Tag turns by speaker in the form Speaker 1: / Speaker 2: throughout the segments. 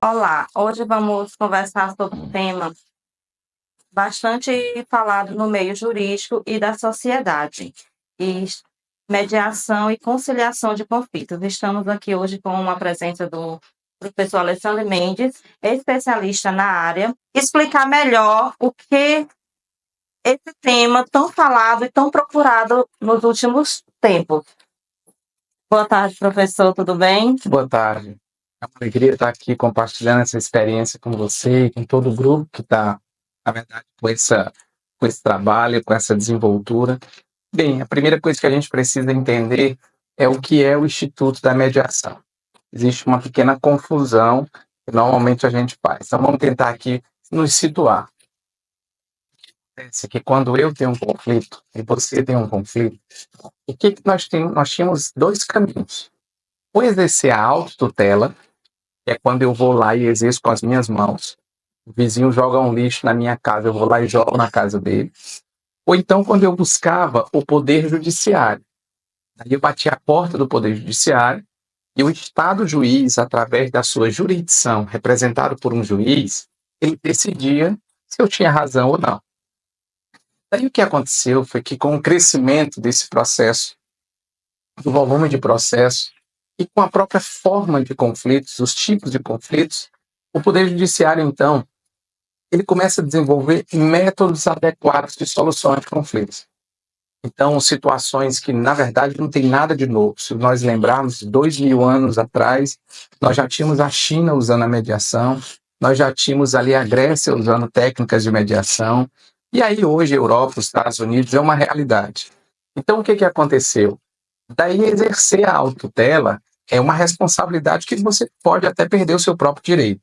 Speaker 1: Olá, hoje vamos conversar sobre um tema bastante falado no meio jurídico e da sociedade, e mediação e conciliação de conflitos. Estamos aqui hoje com a presença do professor Alessandro Mendes, especialista na área, explicar melhor o que esse tema tão falado e tão procurado nos últimos tempos. Boa tarde, professor, tudo bem?
Speaker 2: Boa tarde. É uma alegria estar aqui compartilhando essa experiência com você e com todo o grupo que está, na verdade, com esse trabalho, com essa desenvoltura. Bem, a primeira coisa que a gente precisa entender é o que é o Instituto da Mediação. Existe uma pequena confusão que normalmente a gente faz. Então, vamos tentar aqui nos situar. Acontece que quando eu tenho um conflito e você tem um conflito, o que nós temos? Nós tínhamos dois caminhos. Ou exercer a autotutela, que é quando eu vou lá e exerço com as minhas mãos. O vizinho joga um lixo na minha casa, eu vou lá e jogo na casa dele. Ou então, quando eu buscava o poder judiciário. Aí eu batia a porta do poder judiciário e o Estado juiz, através da sua jurisdição, representado por um juiz, ele decidia se eu tinha razão ou não. Daí o que aconteceu foi que, com o crescimento desse processo, do volume de processo, e com a própria forma de conflitos, os tipos de conflitos, o Poder Judiciário, então, ele começa a desenvolver métodos adequados de solução de conflitos. Então, situações que, na verdade, não tem nada de novo. Se nós lembrarmos, 2.000 anos atrás, nós já tínhamos a China usando a mediação, nós já tínhamos ali a Grécia usando técnicas de mediação, e aí hoje a Europa, os Estados Unidos, é uma realidade. Então, o que aconteceu? Daí, exercer a autotutela é uma responsabilidade que você pode até perder o seu próprio direito.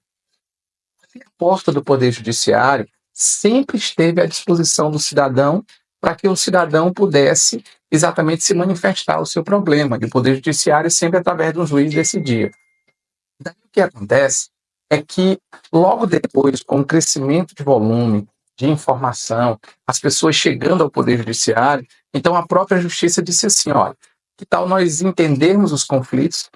Speaker 2: A porta do Poder Judiciário sempre esteve à disposição do cidadão para que o cidadão pudesse exatamente se manifestar o seu problema. E o Poder Judiciário sempre através de um juiz decidia. Daí o que acontece é que logo depois, com o crescimento de volume, de informação, as pessoas chegando ao Poder Judiciário, então a própria Justiça disse assim, olha, que tal nós entendermos os conflitos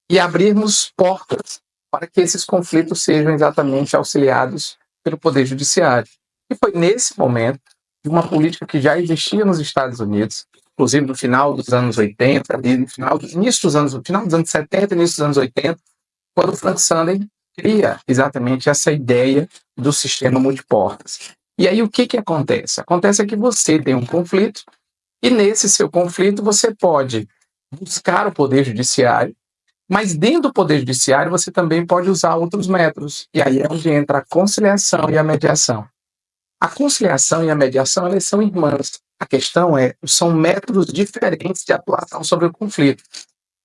Speaker 2: e abrirmos portas para que esses conflitos sejam exatamente auxiliados pelo Poder Judiciário. E foi nesse momento de uma política que já existia nos Estados Unidos, inclusive no final dos anos 80, ali no final dos anos 70, início dos anos 80, quando o Frank Sanden cria exatamente essa ideia do sistema multiportas. E aí o que acontece? Acontece que você tem um conflito e nesse seu conflito você pode buscar o Poder Judiciário, mas dentro do Poder Judiciário você também pode usar outros métodos. E aí é onde entra a conciliação e a mediação. A conciliação e a mediação, elas são irmãs. A questão são métodos diferentes de atuação sobre o conflito.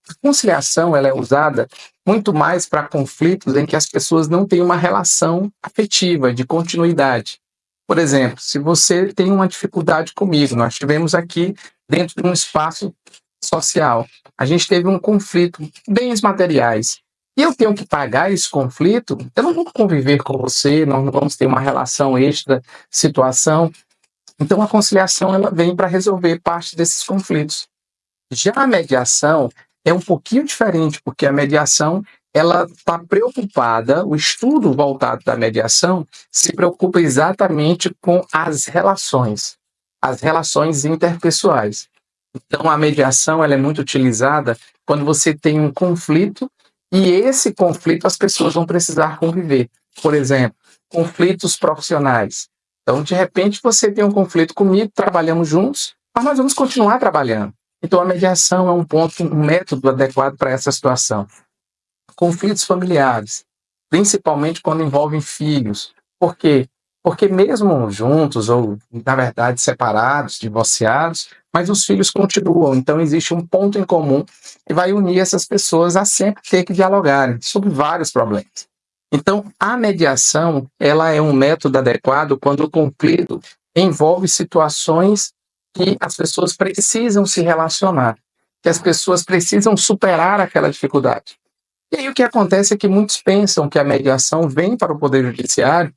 Speaker 2: A conciliação, ela é usada muito mais para conflitos em que as pessoas não têm uma relação afetiva, de continuidade. Por exemplo, se você tem uma dificuldade comigo, nós tivemos aqui dentro de um espaço social, a gente teve um conflito, bens materiais, e eu tenho que pagar esse conflito, eu não vou conviver com você, nós não vamos ter uma relação extra, situação. Então, a conciliação ela vem para resolver parte desses conflitos. Já a mediação é um pouquinho diferente, porque a mediação ela está preocupada, o estudo voltado da mediação se preocupa exatamente com as relações interpessoais. Então, a mediação ela é muito utilizada quando você tem um conflito e esse conflito as pessoas vão precisar conviver. Por exemplo, conflitos profissionais. Então, de repente, você tem um conflito comigo, trabalhamos juntos, mas nós vamos continuar trabalhando. Então, a mediação é um método adequado para essa situação. Conflitos familiares, principalmente quando envolvem filhos. Por quê? Porque mesmo juntos, ou, na verdade, separados, divorciados, mas os filhos continuam. Então, existe um ponto em comum que vai unir essas pessoas a sempre ter que dialogarem sobre vários problemas. Então, a mediação, ela é um método adequado quando o conflito envolve situações que as pessoas precisam se relacionar, que as pessoas precisam superar aquela dificuldade. E aí o que acontece é que muitos pensam que a mediação vem para o Poder Judiciário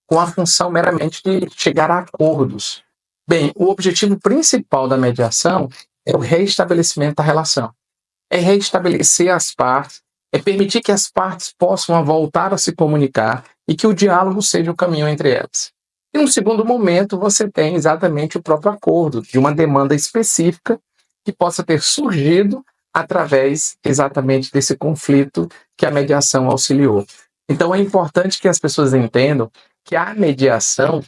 Speaker 2: com a função meramente de chegar a acordos. Bem, o objetivo principal da mediação é o reestabelecimento da relação. É reestabelecer as partes, É permitir que as partes possam voltar a se comunicar e que o diálogo seja o caminho entre elas. E no segundo momento, você tem exatamente o próprio acordo de uma demanda específica que possa ter surgido através exatamente desse conflito que a mediação auxiliou. Então, é importante que as pessoas entendam que a mediação,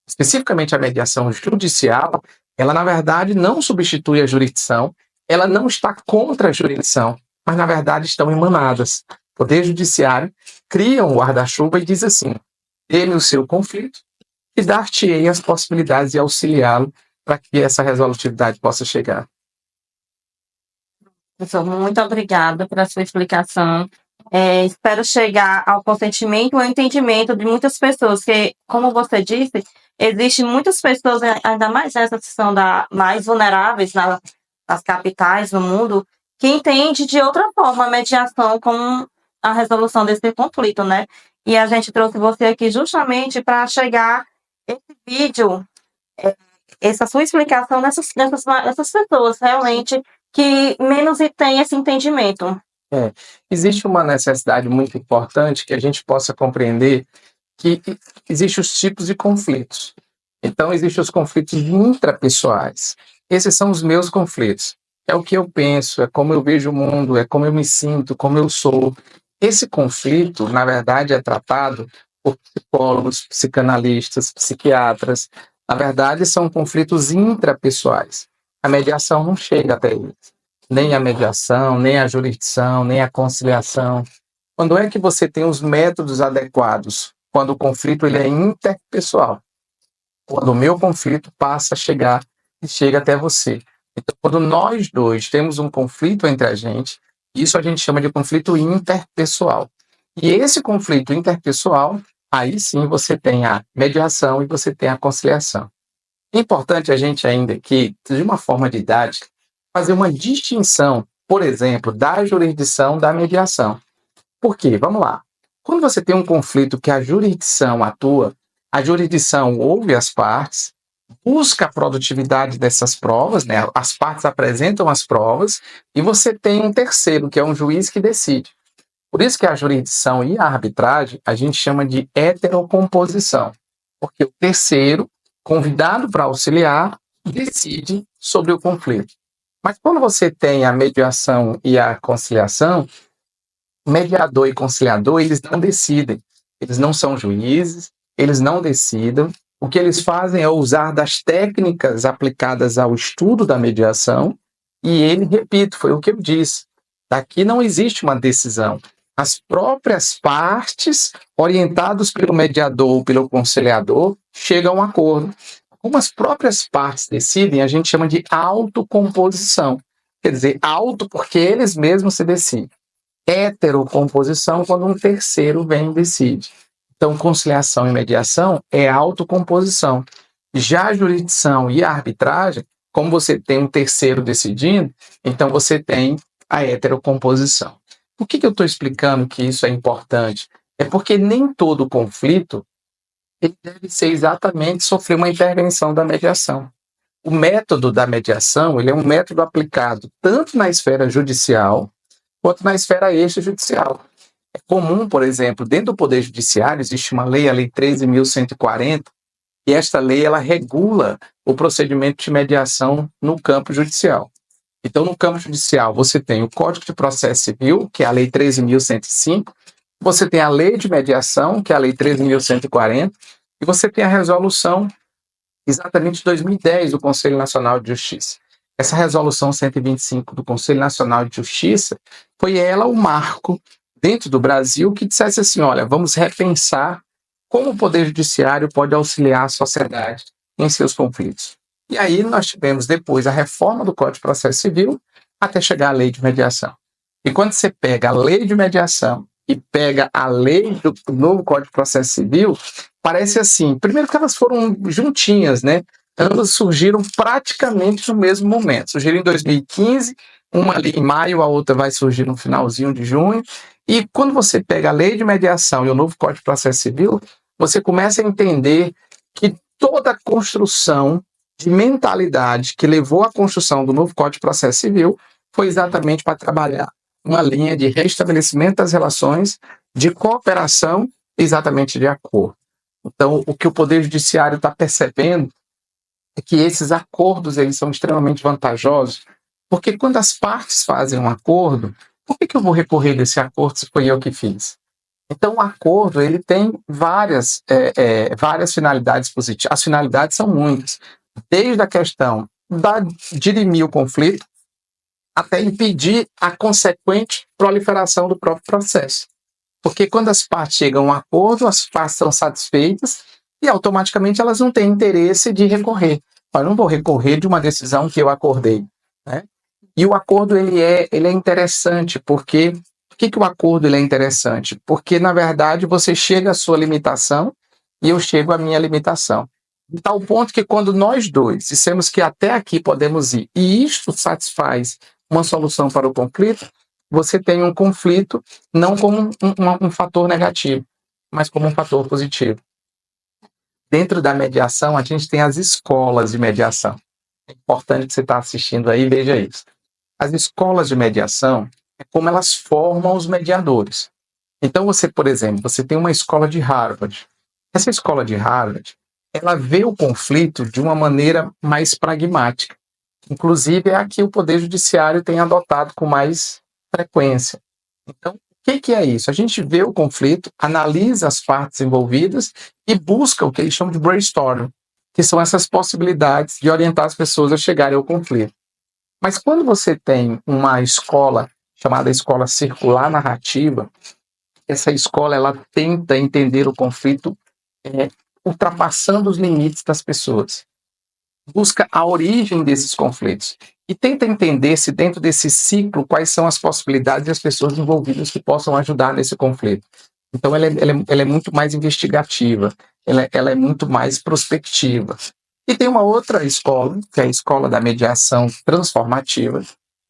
Speaker 2: especificamente a mediação judicial, ela, na verdade, não substitui a jurisdição, ela não está contra a jurisdição, mas, na verdade, estão emanadas. O Poder Judiciário cria um guarda-chuva e diz assim: dê-me o seu conflito e dar-te-ei as possibilidades de auxiliá-lo para que essa resolutividade possa chegar.
Speaker 1: Professor, muito obrigada pela sua explicação. Espero chegar ao consentimento e ao entendimento de muitas pessoas, que, como você disse, existem muitas pessoas, ainda mais nessa questão mais vulneráveis nas capitais do mundo, que entendem de outra forma a mediação como a resolução desse conflito, né? E a gente trouxe você aqui justamente para chegar esse vídeo, essa sua explicação nessas pessoas realmente que menos têm esse entendimento.
Speaker 2: Existe uma necessidade muito importante que a gente possa compreender que existem os tipos de conflitos. Então, existem os conflitos intrapessoais. Esses são os meus conflitos. É o que eu penso, é como eu vejo o mundo, é como eu me sinto, como eu sou. Esse conflito, na verdade, é tratado por psicólogos, psicanalistas, psiquiatras. Na verdade, são conflitos intrapessoais. A mediação não chega até eles. Nem a mediação, nem a jurisdição, nem a conciliação. Quando é que você tem os métodos adequados? Quando o conflito ele é interpessoal. Quando o meu conflito passa a chegar e chega até você. Então, quando nós dois temos um conflito entre a gente, isso a gente chama de conflito interpessoal. E esse conflito interpessoal, aí sim você tem a mediação e você tem a conciliação. É importante a gente ainda aqui, de uma forma didática, fazer uma distinção, por exemplo, da jurisdição da mediação. Por quê? Vamos lá. Quando você tem um conflito que a jurisdição atua, a jurisdição ouve as partes, busca a produtividade dessas provas, né? As partes apresentam as provas, e você tem um terceiro, que é um juiz que decide. Por isso que a jurisdição e a arbitragem a gente chama de heterocomposição, porque o terceiro, convidado para auxiliar, decide sobre o conflito. Mas quando você tem a mediação e a conciliação, mediador e conciliador, eles não decidem. Eles não são juízes, eles não decidem. O que eles fazem é usar das técnicas aplicadas ao estudo da mediação, e ele, repito, foi o que eu disse, daqui não existe uma decisão. As próprias partes, orientados pelo mediador ou pelo conciliador, chegam a um acordo. Como as próprias partes decidem, a gente chama de autocomposição. Quer dizer, auto porque eles mesmos se decidem. Heterocomposição, quando um terceiro vem e decide. Então, conciliação e mediação é autocomposição. Já a jurisdição e a arbitragem, como você tem um terceiro decidindo, então você tem a heterocomposição. Por que eu estou explicando que isso é importante? É porque nem todo conflito ele deve ser exatamente sofrer uma intervenção da mediação. O método da mediação ele é um método aplicado tanto na esfera judicial quanto na esfera extrajudicial. É comum, por exemplo, dentro do Poder Judiciário existe uma lei, a Lei 13.140, e esta lei ela regula o procedimento de mediação no campo judicial. Então, no campo judicial, você tem o Código de Processo Civil, que é a Lei 13.105, você tem a Lei de Mediação, que é a Lei 13.140, e você tem a resolução exatamente de 2010 do Conselho Nacional de Justiça. Essa resolução 125 do Conselho Nacional de Justiça foi ela o marco dentro do Brasil que dissesse assim, olha, vamos repensar como o Poder Judiciário pode auxiliar a sociedade em seus conflitos. E aí nós tivemos depois a reforma do Código de Processo Civil até chegar à Lei de Mediação. E quando você pega a Lei de Mediação e pega a lei do novo Código de Processo Civil, parece assim, primeiro que elas foram juntinhas, né? Ambas surgiram praticamente no mesmo momento. Surgiram em 2015, uma ali em maio, a outra vai surgir no finalzinho de junho. E quando você pega a Lei de Mediação e o novo Código de Processo Civil, você começa a entender que toda a construção de mentalidade que levou à construção do novo Código de Processo Civil foi exatamente para trabalhar uma linha de restabelecimento das relações, de cooperação, exatamente de acordo. Então, o que o Poder Judiciário está percebendo é que esses acordos eles são extremamente vantajosos, porque quando as partes fazem um acordo, por que eu vou recorrer desse acordo se foi eu que fiz? Então, o acordo ele tem várias finalidades positivas. As finalidades são muitas, desde a questão de dirimir o conflito até impedir a consequente proliferação do próprio processo. Porque quando as partes chegam a um acordo, as partes são satisfeitas e automaticamente elas não têm interesse de recorrer. Eu não vou recorrer de uma decisão que eu acordei, né? E o acordo ele é interessante porque por que o acordo ele é interessante? Porque na verdade você chega à sua limitação e eu chego à minha limitação. De tal ponto que quando nós dois dissemos que até aqui podemos ir e isto satisfaz uma solução para o conflito, você tem um conflito não como um fator negativo, mas como um fator positivo. Dentro da mediação, a gente tem as escolas de mediação. É importante que você está assistindo aí, veja isso. As escolas de mediação é como elas formam os mediadores. Então, você, por exemplo, você tem uma escola de Harvard. Essa escola de Harvard, ela vê o conflito de uma maneira mais pragmática. Inclusive, é a que o Poder Judiciário tem adotado com mais frequência. Então, o que é isso? A gente vê o conflito, analisa as partes envolvidas e busca o que eles chamam de brainstorming, que são essas possibilidades de orientar as pessoas a chegarem ao conflito. Mas quando você tem uma escola chamada escola circular narrativa, essa escola ela tenta entender o conflito ultrapassando os limites das pessoas. Busca a origem desses conflitos e tenta entender se dentro desse ciclo quais são as possibilidades das pessoas envolvidas que possam ajudar nesse conflito. Então ela é muito mais investigativa, ela é muito mais prospectiva. E tem uma outra escola, que é a escola da mediação transformativa,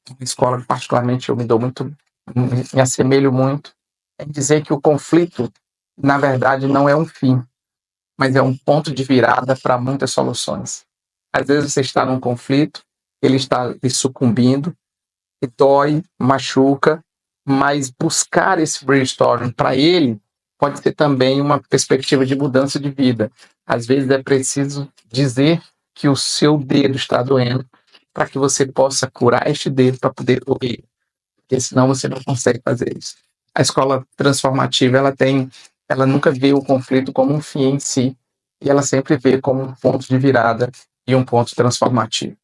Speaker 2: uma escola que particularmente eu me assemelho muito, em dizer que o conflito, na verdade, não é um fim, mas é um ponto de virada para muitas soluções. Às vezes você está num conflito, ele está lhe sucumbindo, e dói, machuca, mas buscar esse brainstorming para ele pode ser também uma perspectiva de mudança de vida. Às vezes é preciso dizer que o seu dedo está doendo para que você possa curar este dedo para poder correr, porque senão você não consegue fazer isso. A escola transformativa, ela nunca vê o conflito como um fim em si, e ela sempre vê como um ponto de virada e um ponto transformativo.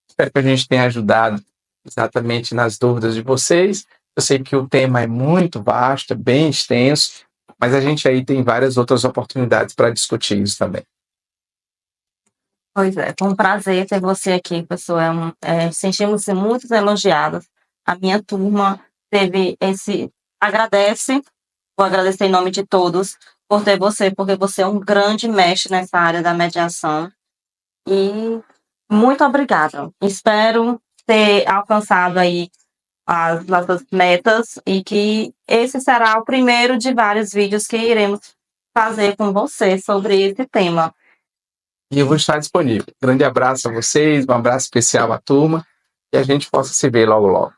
Speaker 2: Espero que a gente tenha ajudado exatamente nas dúvidas de vocês. Eu sei que o tema é muito vasto, é bem extenso, mas a gente aí tem várias outras oportunidades para discutir isso também.
Speaker 1: Pois é, foi um prazer ter você aqui, pessoal. Sentimos-se muito elogiados. A minha turma teve vou agradecer em nome de todos por ter você, porque você é um grande mestre nessa área da mediação. E muito obrigada. Espero ter alcançado aí as nossas metas e que esse será o primeiro de vários vídeos que iremos fazer com você sobre esse tema.
Speaker 2: E eu vou estar disponível. Grande abraço a vocês, um abraço especial à turma, e a gente possa se ver logo logo.